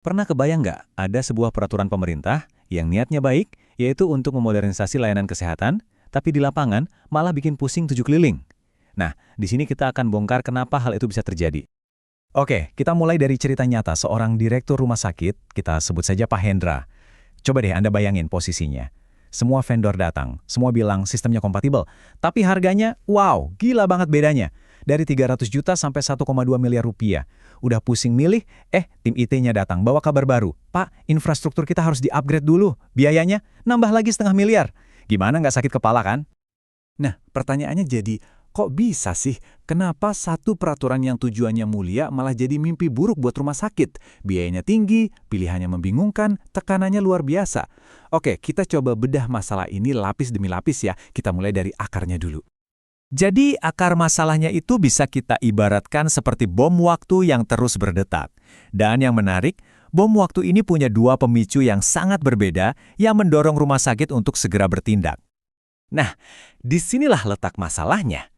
Pernah kebayang nggak ada sebuah peraturan pemerintah yang niatnya baik, yaitu untuk memodernisasi layanan kesehatan, tapi di lapangan malah bikin pusing tujuh keliling? Nah, di sini kita akan bongkar kenapa hal itu bisa terjadi. Oke, kita mulai dari cerita nyata seorang direktur rumah sakit, kita sebut saja Pak Hendra. Coba deh Anda bayangin posisinya. Semua vendor datang, semua bilang sistemnya kompatibel, tapi harganya, wow, gila banget bedanya. Dari 300 juta sampai 1,2 miliar rupiah. Udah pusing milih, tim IT-nya datang, bawa kabar baru. Pak, infrastruktur kita harus di-upgrade dulu. Biayanya nambah lagi 0,5 miliar. Gimana nggak sakit kepala kan? Nah, pertanyaannya jadi, kok bisa sih? Kenapa satu peraturan yang tujuannya mulia malah jadi mimpi buruk buat rumah sakit? Biayanya tinggi, pilihannya membingungkan, tekanannya luar biasa. Oke, kita coba bedah masalah ini lapis demi lapis ya. Kita mulai dari akarnya dulu. Jadi akar masalahnya itu bisa kita ibaratkan seperti bom waktu yang terus berdetak. Dan yang menarik, bom waktu ini punya dua pemicu yang sangat berbeda yang mendorong rumah sakit untuk segera bertindak. Nah, disinilah letak masalahnya.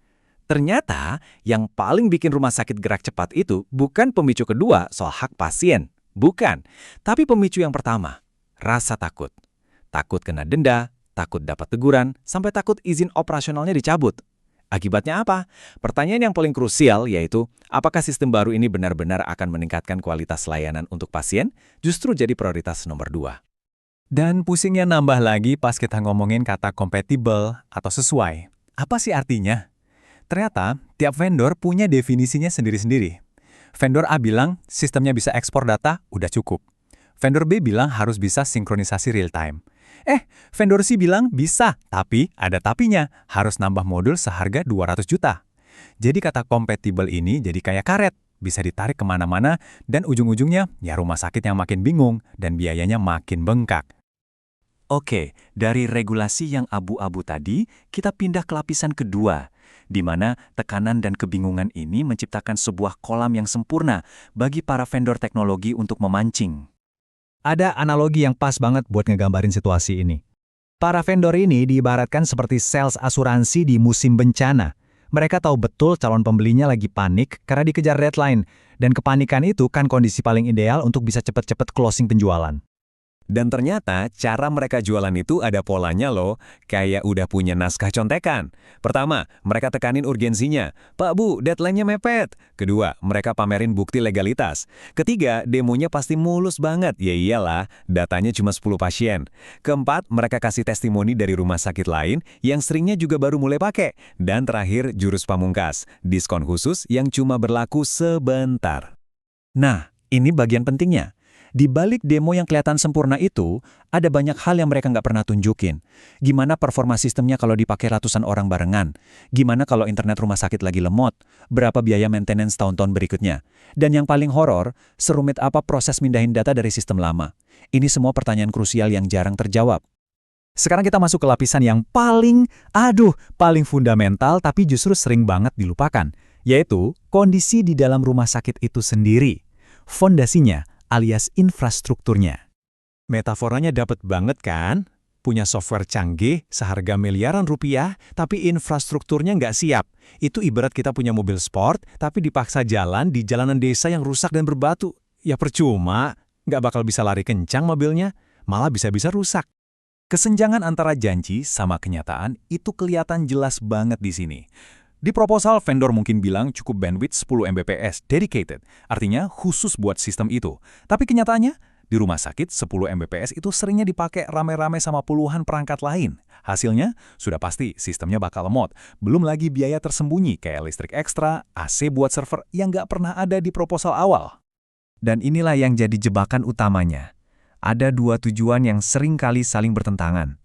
Ternyata yang paling bikin rumah sakit gerak cepat itu bukan pemicu kedua soal hak pasien. Bukan. Tapi pemicu yang pertama, rasa takut. Takut kena denda, takut dapat teguran, sampai takut izin operasionalnya dicabut. Akibatnya apa? Pertanyaan yang paling krusial yaitu, apakah sistem baru ini benar-benar akan meningkatkan kualitas layanan untuk pasien? Justru jadi prioritas nomor 2. Dan pusingnya nambah lagi pas kita ngomongin kata compatible atau sesuai. Apa sih artinya? Ternyata, tiap vendor punya definisinya sendiri-sendiri. Vendor A bilang sistemnya bisa ekspor data, udah cukup. Vendor B bilang harus bisa sinkronisasi real time. Vendor C bilang bisa, tapi ada tapinya, harus nambah modul seharga 200 juta. Jadi kata compatible ini jadi kayak karet, bisa ditarik kemana-mana, dan ujung-ujungnya ya rumah sakit yang makin bingung dan biayanya makin bengkak. Oke, dari regulasi yang abu-abu tadi, kita pindah ke lapisan kedua, di mana tekanan dan kebingungan ini menciptakan sebuah kolam yang sempurna bagi para vendor teknologi untuk memancing. Ada analogi yang pas banget buat ngegambarin situasi ini. Para vendor ini diibaratkan seperti sales asuransi di musim bencana. Mereka tahu betul calon pembelinya lagi panik karena dikejar deadline, dan kepanikan itu kan kondisi paling ideal untuk bisa cepat-cepat closing penjualan. Dan ternyata cara mereka jualan itu ada polanya loh, kayak udah punya naskah contekan. Pertama, mereka tekanin urgensinya. Pak Bu, deadline-nya mepet. Kedua, mereka pamerin bukti legalitas. Ketiga, demonya pasti mulus banget. Ya iyalah, datanya cuma 10 pasien. Keempat, mereka kasih testimoni dari rumah sakit lain yang seringnya juga baru mulai pakai. Dan terakhir, jurus pamungkas, diskon khusus yang cuma berlaku sebentar. Nah, ini bagian pentingnya. Di balik demo yang kelihatan sempurna itu, ada banyak hal yang mereka nggak pernah tunjukin. Gimana performa sistemnya kalau dipakai ratusan orang barengan? Gimana kalau internet rumah sakit lagi lemot? Berapa biaya maintenance tahun-tahun berikutnya? Dan yang paling horor, serumit apa proses mindahin data dari sistem lama? Ini semua pertanyaan krusial yang jarang terjawab. Sekarang kita masuk ke lapisan yang paling fundamental tapi justru sering banget dilupakan, yaitu kondisi di dalam rumah sakit itu sendiri. Fondasinya alias infrastrukturnya. Metaforanya dapet banget kan? Punya software canggih, seharga miliaran rupiah, tapi infrastrukturnya nggak siap. Itu ibarat kita punya mobil sport, tapi dipaksa jalan di jalanan desa yang rusak dan berbatu. Ya percuma, nggak bakal bisa lari kencang mobilnya, malah bisa-bisa rusak. Kesenjangan antara janji sama kenyataan itu kelihatan jelas banget di sini. Di proposal, vendor mungkin bilang cukup bandwidth 10 Mbps dedicated, artinya khusus buat sistem itu. Tapi kenyataannya, di rumah sakit 10 Mbps itu seringnya dipakai rame-rame sama puluhan perangkat lain. Hasilnya, sudah pasti sistemnya bakal lemot. Belum lagi biaya tersembunyi kayak listrik ekstra, AC buat server yang nggak pernah ada di proposal awal. Dan inilah yang jadi jebakan utamanya. Ada dua tujuan yang sering kali saling bertentangan.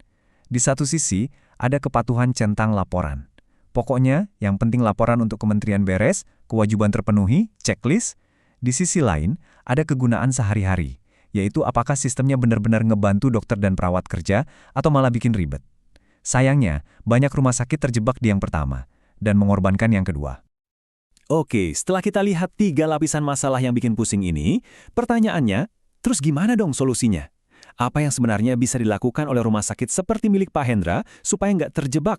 Di satu sisi, ada kepatuhan centang laporan. Pokoknya, yang penting laporan untuk kementerian beres, kewajiban terpenuhi, checklist. Di sisi lain, ada kegunaan sehari-hari, yaitu apakah sistemnya benar-benar ngebantu dokter dan perawat kerja atau malah bikin ribet. Sayangnya, banyak rumah sakit terjebak di yang pertama dan mengorbankan yang kedua. Oke, setelah kita lihat 3 lapisan masalah yang bikin pusing ini, pertanyaannya, terus gimana dong solusinya? Apa yang sebenarnya bisa dilakukan oleh rumah sakit seperti milik Pak Hendra supaya nggak terjebak?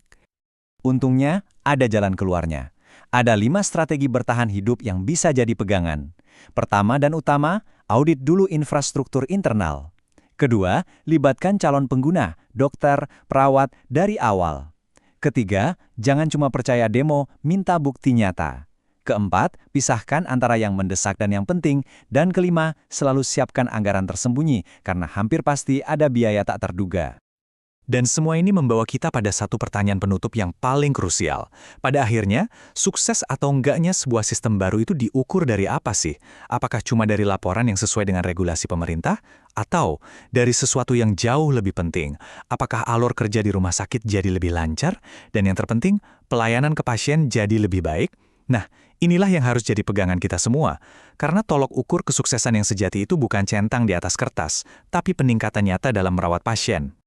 Untungnya, ada jalan keluarnya. Ada 5 strategi bertahan hidup yang bisa jadi pegangan. Pertama dan utama, audit dulu infrastruktur internal. Kedua, libatkan calon pengguna, dokter, perawat dari awal. Ketiga, jangan cuma percaya demo, minta bukti nyata. Keempat, pisahkan antara yang mendesak dan yang penting. Dan kelima, selalu siapkan anggaran tersembunyi, karena hampir pasti ada biaya tak terduga. Dan semua ini membawa kita pada satu pertanyaan penutup yang paling krusial. Pada akhirnya, sukses atau enggaknya sebuah sistem baru itu diukur dari apa sih? Apakah cuma dari laporan yang sesuai dengan regulasi pemerintah? Atau dari sesuatu yang jauh lebih penting? Apakah alur kerja di rumah sakit jadi lebih lancar? Dan yang terpenting, pelayanan ke pasien jadi lebih baik? Nah, inilah yang harus jadi pegangan kita semua. Karena tolok ukur kesuksesan yang sejati itu bukan centang di atas kertas, tapi peningkatan nyata dalam merawat pasien.